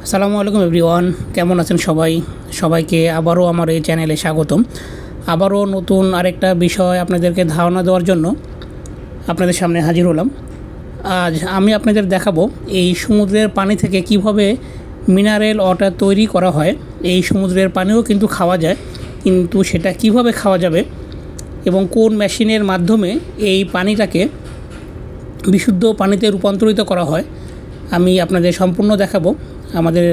আসসালামু আলাইকুম এভরিওয়ান, কেমন আছেন সবাই? সবাইকে আবারও আমার এই চ্যানেলে স্বাগতম। আবারও নতুন আরেকটা বিষয় আপনাদেরকে ধারণা দেওয়ার জন্য আপনাদের সামনে হাজির হলাম। আজ আমি আপনাদের দেখাবো এই সমুদ্রের পানি থেকে কিভাবে মিনারেল ওয়াটার তৈরি করা হয়। এই সমুদ্রের পানিও কিন্তু খাওয়া যায়, কিন্তু সেটা কিভাবে খাওয়া যাবে এবং কোন মেশিনের মাধ্যমে এই পানিটাকে বিশুদ্ধ পানিতে রূপান্তরিত করা হয় আমি আপনাদের সম্পূর্ণ দেখাবো। আমাদের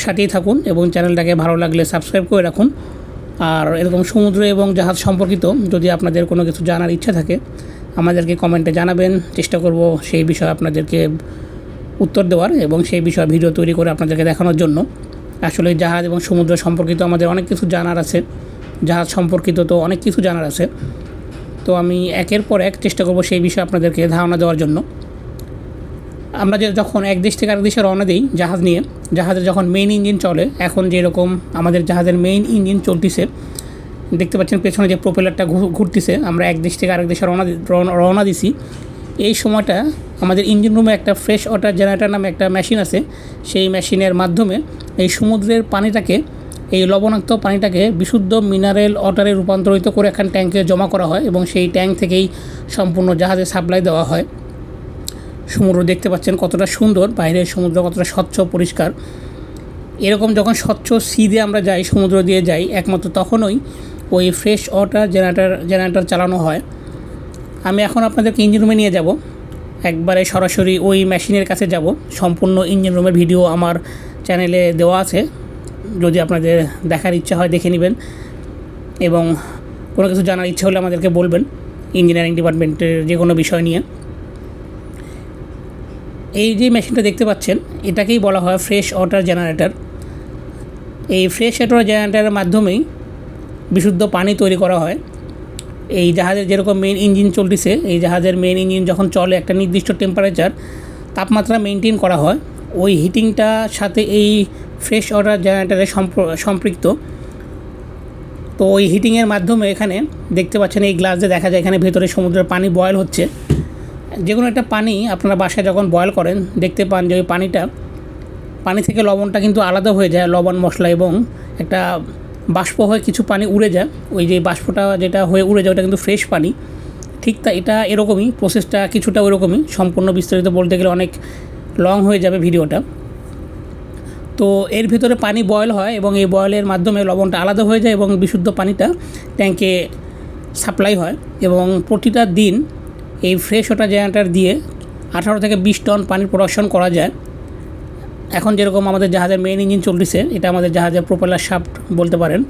সাথেই থাকুন এবং চ্যানেলটাকে ভালো লাগলে সাবস্ক্রাইব করে রাখুন। আর এরকম সমুদ্র এবং জাহাজ সম্পর্কিত যদি আপনাদের কোনো কিছু জানার ইচ্ছা থাকে আমাদেরকে কমেন্টে জানাবেন, চেষ্টা করব সেই বিষয়ে আপনাদেরকে উত্তর দেওয়ার এবং সেই বিষয়ে ভিডিও তৈরি করে আপনাদেরকে দেখানোর জন্য। আসলে জাহাজ এবং সমুদ্র সম্পর্কিত আমাদের অনেক কিছু জানার আছে, জাহাজ সম্পর্কিত তো অনেক কিছু জানার আছে। তো আমি একের পর এক চেষ্টা করব সেই বিষয়ে আপনাদেরকে ধারণা দেওয়ার জন্য। আমরা যখন এক দেশ থেকে আরেক দেশে রওনা দিই জাহাজ নিয়ে, জাহাজের যখন মেইন ইঞ্জিন চলে, এখন যেরকম আমাদের জাহাজের মেইন ইঞ্জিন চলতেছে, দেখতে পাচ্ছেন পেছনে যে প্রোপেলারটা ঘুরতেছে, আমরা এক দেশ থেকে আরেক দেশে রওনা দিছি। এই সময়টা আমাদের ইঞ্জিন রুমে একটা ফ্রেশ ওয়াটার জেনারেটর নামে একটা মেশিন আছে। সেই মেশিনের মাধ্যমে এই সমুদ্রের পানিটাকে, এই লবণাক্ত পানিটাকে বিশুদ্ধ মিনারেল ওয়াটারে রূপান্তরিত করে এখন ট্যাঙ্কে জমা করা হয় এবং সেই ট্যাঙ্ক থেকেই সম্পূর্ণ জাহাজে সাপ্লাই দেওয়া হয়। সমুদ্র দেখতে পাচ্ছেন কতটা সুন্দর, বাইরের সমুদ্র কতটা স্বচ্ছ পরিষ্কার। এরকম যখন স্বচ্ছ সি দিয়ে আমরা যাই, সমুদ্র দিয়ে যাই, একমাত্র তখনই ওই ফ্রেশ ওয়াটার জেনারেটর চালানো হয়। আমি এখন আপনাদেরকে ইঞ্জিন রুমে নিয়ে যাব, একবারে সরাসরি ওই মেশিনের কাছে যাব। সম্পূর্ণ ইঞ্জিন রুমের ভিডিও আমার চ্যানেলে দেওয়া আছে, যদি আপনাদের দেখার ইচ্ছা হয় দেখে নেবেন এবং কোনো কিছু জানার ইচ্ছা হলে আমাদেরকে বলবেন ইঞ্জিনিয়ারিং ডিপার্টমেন্টের যে কোনো বিষয় নিয়ে। এই যে মেশিনটা দেখতে পাচ্ছেন এটাকেই বলা হয় ফ্রেশ ওয়াটার জেনারেটর। এই ফ্রেশ ওয়াটার জেনারেটরের মাধ্যমেই বিশুদ্ধ পানি তৈরি করা হয়। এই জাহাজের যেরকম মেইন ইঞ্জিন চলতেছে, এই জাহাজের মেইন ইঞ্জিন যখন চলে একটা নির্দিষ্ট টেম্পারেচার তাপমাত্রা মেনটেন করা হয়, ওই হিটিংটার সাথে এই ফ্রেশ ওয়াটার জেনারেটরে সম্পৃক্ত। তো ওই হিটিংয়ের মাধ্যমে এখানে দেখতে পাচ্ছেন এই গ্লাস দিয়ে দেখা যায় এখানে ভেতরে সমুদ্রের পানি বয়েল হচ্ছে। যে কোনো একটা পানি আপনারা বাসায় যখন বয়েল করেন দেখতে পান যে ওই পানি থেকে লবণটা কিন্তু আলাদা হয়ে যায়, লবণ মশলা, এবং একটা বাষ্প হয়ে কিছু পানি উড়ে যায়। ওই যে বাষ্পটা যেটা হয়ে উড়ে যায় ওটা কিন্তু ফ্রেশ পানি। ঠিক তা এটা এরকমই প্রসেসটা, কিছুটা ওইরকমই। সম্পূর্ণ বিস্তারিত বলতে গেলে অনেক লং হয়ে যাবে ভিডিওটা। তো এর ভিতরে পানি বয়েল হয় এবং এই বয়েলের মাধ্যমে লবণটা আলাদা হয়ে যায় এবং বিশুদ্ধ পানিটা ট্যাঙ্কে সাপ্লাই হয়। এবং প্রতিটা দিন এই ফ্রেশ ওয়াটার জেনারেটর দিয়ে 18 থেকে 20 টন পানির প্রোডাকশন করা যায়। এখন যেরকম আমাদের জাহাজের মেইন ইঞ্জিন চলতেছে, এটা আমাদের জাহাজের প্রোপেলার শাফট বলতে পারেন।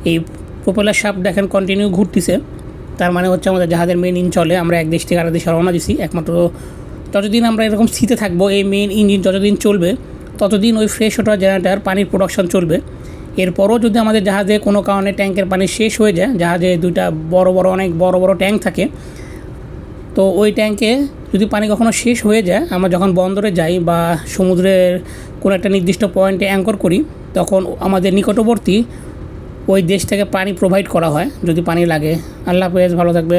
এই প্রোপেলার শাফট দেখেন কন্টিনিউ ঘুরতেছে, তার মানে হচ্ছে আমাদের জাহাজের মেইন ইঞ্জিন চলে। আমরা এক দেশ থেকে আরেক দেশে রওনা দিছি, একমাত্র যতদিন আমরা এরকম সিতে থাকবো এই মেইন ইঞ্জিন যতদিন চলবে ততদিন ওই ফ্রেশ ওয়াটার জেনারেটর পানির প্রোডাকশন চলবে। এরপরও যদি আমাদের জাহাজে কোনো কারণে ট্যাঙ্কের পানি শেষ হয়ে যায়, জাহাজে দুইটা অনেক বড় বড় ট্যাঙ্ক থাকে, তো ওই ট্যাঙ্কে যদি পানি কখনো শেষ হয়ে যায়, আমরা যখন বন্দরে যাই বা সমুদ্রের কোনো একটা নির্দিষ্ট পয়েন্টে অ্যাঙ্কর করি, তখন আমাদের নিকটবর্তী ওই দেশ থেকে পানি প্রোভাইড করা হয় যদি পানি লাগে। আল্লাহ হাফেজ, ভালো থাকবেন।